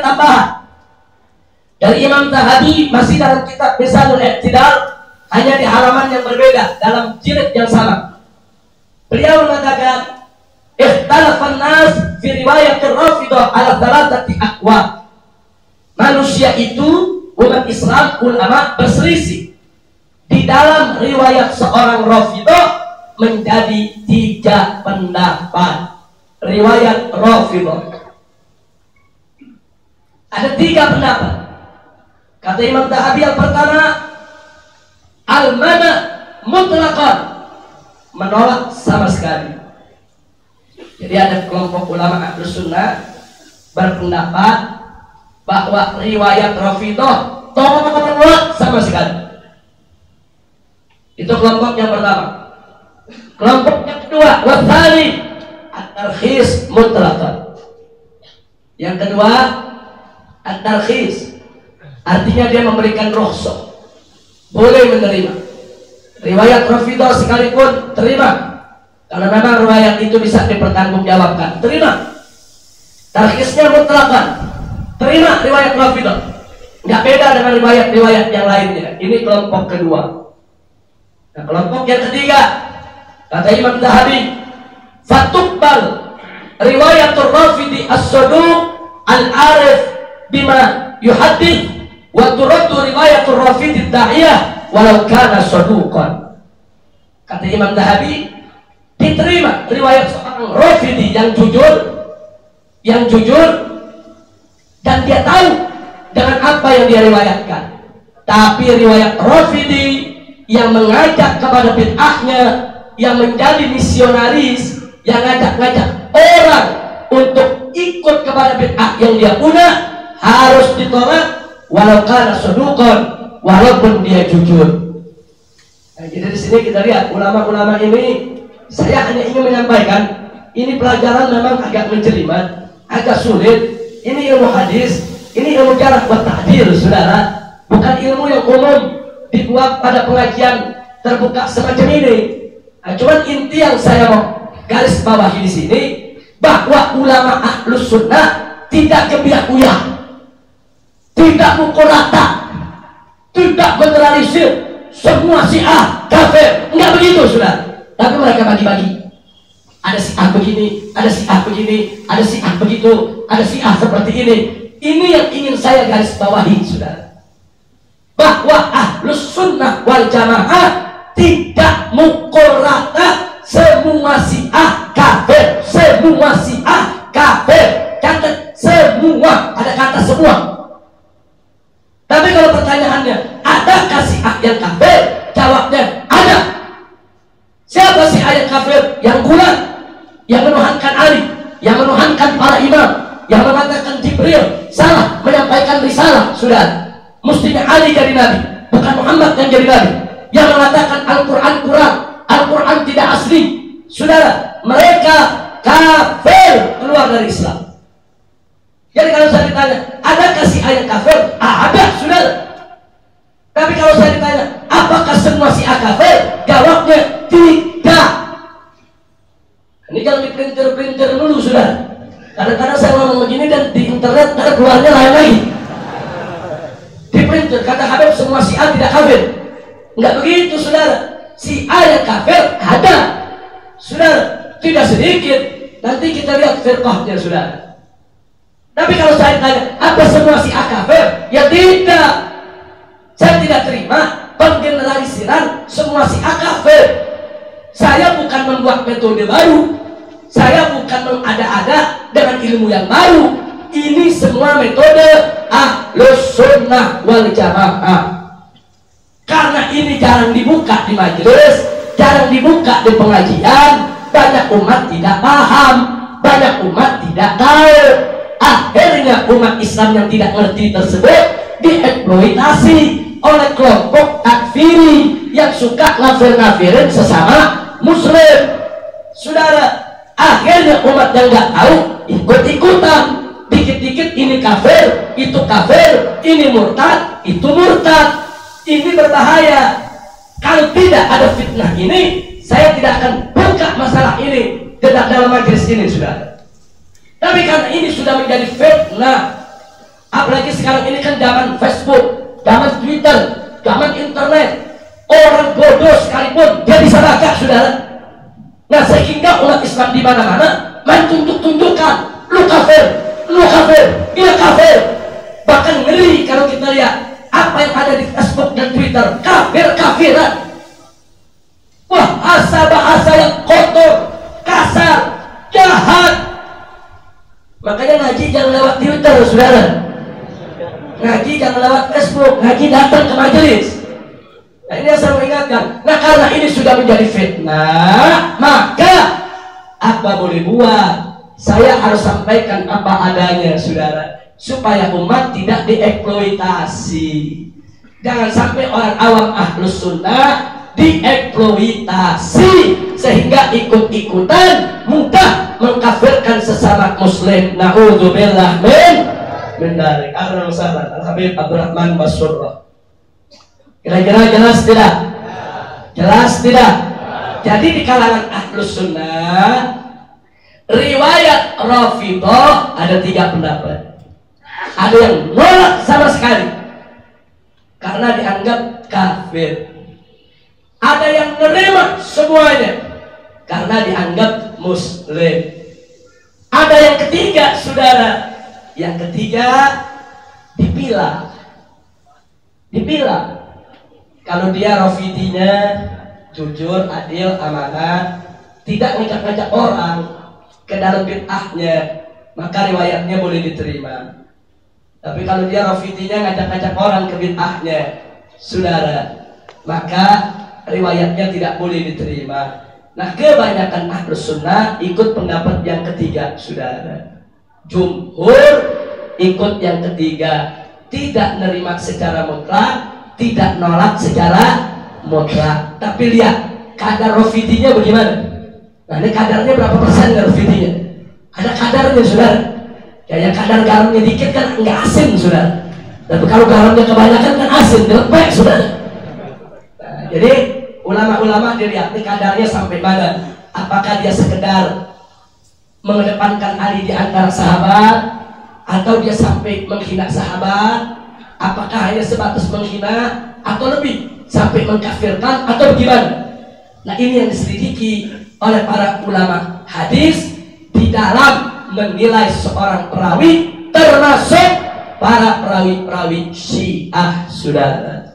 tambahan dari Imam Zahabi masih dalam kitab Misalul I'tidal, hanya di halaman yang berbeda dalam jilid yang sama. Beliau mengatakan, ikhtalafan nas fi riwayat Rafidah ala thalathati aqwal. Manusia itu, umat Islam, ulama berselisih di dalam riwayat seorang Rafidah menjadi 3 pendapat. Riwayat Rafidah ada 3 pendapat. Kata Imam Zahabi yang pertama, al-mana mutlaqan, menolak sama sekali. Jadi ada kelompok ulama Ahlus Sunnah berpendapat bahwa riwayat Rafidah tolak sama sekali. Itu kelompok yang pertama. Kelompok yang kedua, wathani at-tarkhis mutlaqan. Yang kedua, at-tarkhis, artinya dia memberikan rukhsah, boleh menerima riwayat Rafidah sekalipun, terima. Karena memang riwayat itu bisa dipertanggungjawabkan, terima. Tarkhisnya mutlaqan, terima riwayat Rafidah, nggak beda dengan riwayat-riwayat yang lainnya. Ini kelompok kedua. Nah, kelompok yang ketiga, kata Imam Zahabi, fatuqbal riwayatul Rafidi as-saduq al-arif bima yuhaddits wa turaddu riwayatul Rafidi ad-da'iyah walau kana saduqan. Kata Imam Zahabi, diterima riwayat seorang Rafidi yang jujur dan dia tahu dengan apa yang dia riwayatkan. Tapi riwayat Rafidi yang mengajak kepada bid'ahnya, yang menjadi misionaris, yang ngajak-ngajak orang untuk ikut kepada bid'ah yang dia punya, harus ditolak walau kana saduqan, walaupun dia jujur. Nah, jadi di sini kita lihat ulama-ulama ini, saya hanya ingin menyampaikan, ini pelajaran memang agak menjelimet, agak sulit. Ini ilmu hadis, ini ilmu jarh wa ta'dil, saudara, bukan ilmu yang umum dibuat pada pengajian terbuka semacam ini. Nah, cuman inti yang saya mau garis bawahi di sini, bahwa ulama Ahlus Sunnah tidak gebiak-uyah, tidak mukul rata, tidak generalisir semua Syiah kafir, enggak begitu, saudara. Tapi mereka bagi-bagi. Ada Syiah begini, ada Syiah begini, ada Syiah begitu, ada Syiah seperti ini. Ini yang ingin saya garis bawahi, saudara, bahwa Ahlus Sunnah wal Jamaah tidak mukul rata semua Syiah kafir, semua Syiah kafir. Kata semua, ada kata semua. Tapi kalau pertanyaannya, adakah Syiah yang kafir? Jawabnya ada. Siapa Syiah yang kafir? Yang bulat, yang menuhankan Ali, yang menuhankan para imam, yang mengatakan Jibril salah menyampaikan risalah. Sudah, mestinya Ali jadi nabi, bukan Muhammad yang jadi nabi. Yang mengatakan Al-Quran kurang, Al-Quran tidak asli. Saudara, mereka kafir, keluar dari Islam. Jadi kalau saya ditanya, adakah Syiah yang kafir? Ada, saudara. Tapi kalau saya ditanya, apakah semua Syiah kafir? Jawabnya tidak. Ini jangan diprinter-printer dulu, saudara. Kadang-kadang saya ngomong begini dan di internet ada keluarnya lain lagi. Diprinter, kata Habib semua Syiah tidak kafir. Enggak begitu, saudara. Syiah yang kafir ada, saudara, tidak sedikit. Nanti kita lihat firqahnya, saudara. Tapi kalau saya tanya, apa semua Syiah kafir? Ya tidak. Saya tidak terima penggeneralisiran semua Syiah kafir. Saya bukan membuat metode baru, saya bukan mengada-ada dengan ilmu yang baru. Ini semua metode Ahlus Sunnah wal Jamaah. Karena ini jarang dibuka di majelis, jarang dibuka di pengajian, banyak umat tidak paham, banyak umat tidak tahu. Akhirnya umat Islam yang tidak ngerti tersebut dieksploitasi oleh kelompok takfiri yang suka ngafir-ngafirin sesama muslim. Saudara, akhirnya umat yang nggak tahu ikut-ikutan, dikit-dikit ini kafir, itu kafir, ini murtad, itu murtad. Ini berbahaya. Kalau tidak ada fitnah ini, saya tidak akan buka masalah ini dalam majelis ini, saudara. Tapi karena ini sudah menjadi fitnah, dia kafir. Bahkan ngeri kalau kita lihat apa yang ada di Facebook dan Twitter, kafiran. Wah, bahasa yang kotor, kasar, jahat. Makanya ngaji jangan lewat Twitter, saudara. Ngaji jangan lewat Facebook, ngaji datang ke majelis. Nah, ini yang saya ingatkan. Nah, karena ini sudah menjadi fitnah, maka apa boleh buat? Saya harus sampaikan apa adanya, saudara, supaya umat tidak dieksploitasi. Jangan sampai orang awam ahlus sunnah dieksploitasi sehingga ikut-ikutan mudah mengkafirkan sesama muslim. Na'udzubillah min dzalik. Ahlan wa sahlan Al-Habib Abdurrahman Basurrah. Kira-kira jelas tidak? Jelas tidak? Jadi di kalangan ahlus sunnah riwayat Rafidhah ada 3 pendapat. Ada yang nolak sama sekali karena dianggap kafir. Ada yang menerima semuanya karena dianggap muslim. Ada yang ketiga, saudara. Yang ketiga dipilah. Kalau dia Rafidinya jujur, adil, amanah, tidak ngajak-ngajak orang ke dalam bid'ahnya, maka riwayatnya boleh diterima. Tapi kalau dia Rafidinya ngajak-ngajak orang ke bid'ahnya, saudara, maka riwayatnya tidak boleh diterima. Nah, kebanyakan ahlus sunnah ikut pendapat yang ketiga, saudara. Jumhur ikut yang ketiga, tidak nerima secara mutlak, tidak nolak secara mutlak. Tapi lihat kadar Rafidinya bagaimana. Nah, ini kadarnya berapa persen Rafidinya? Ada kadarnya, saudara. Ya, yang kadar garamnya dikit kan nggak asin, saudara. Tapi kalau garamnya kebanyakan kan asin, lepek, saudara. Nah, jadi ulama-ulama dilihat kadarnya sampai mana. Apakah dia sekedar mengedepankan Ali di antara sahabat, atau dia sampai menghina sahabat? Apakah hanya sebatas menghina, atau lebih sampai mengkafirkan, atau bagaimana? Nah, ini yang diselidiki oleh para ulama hadis di dalam menilai seorang perawi, termasuk para perawi-perawi Syiah, saudara.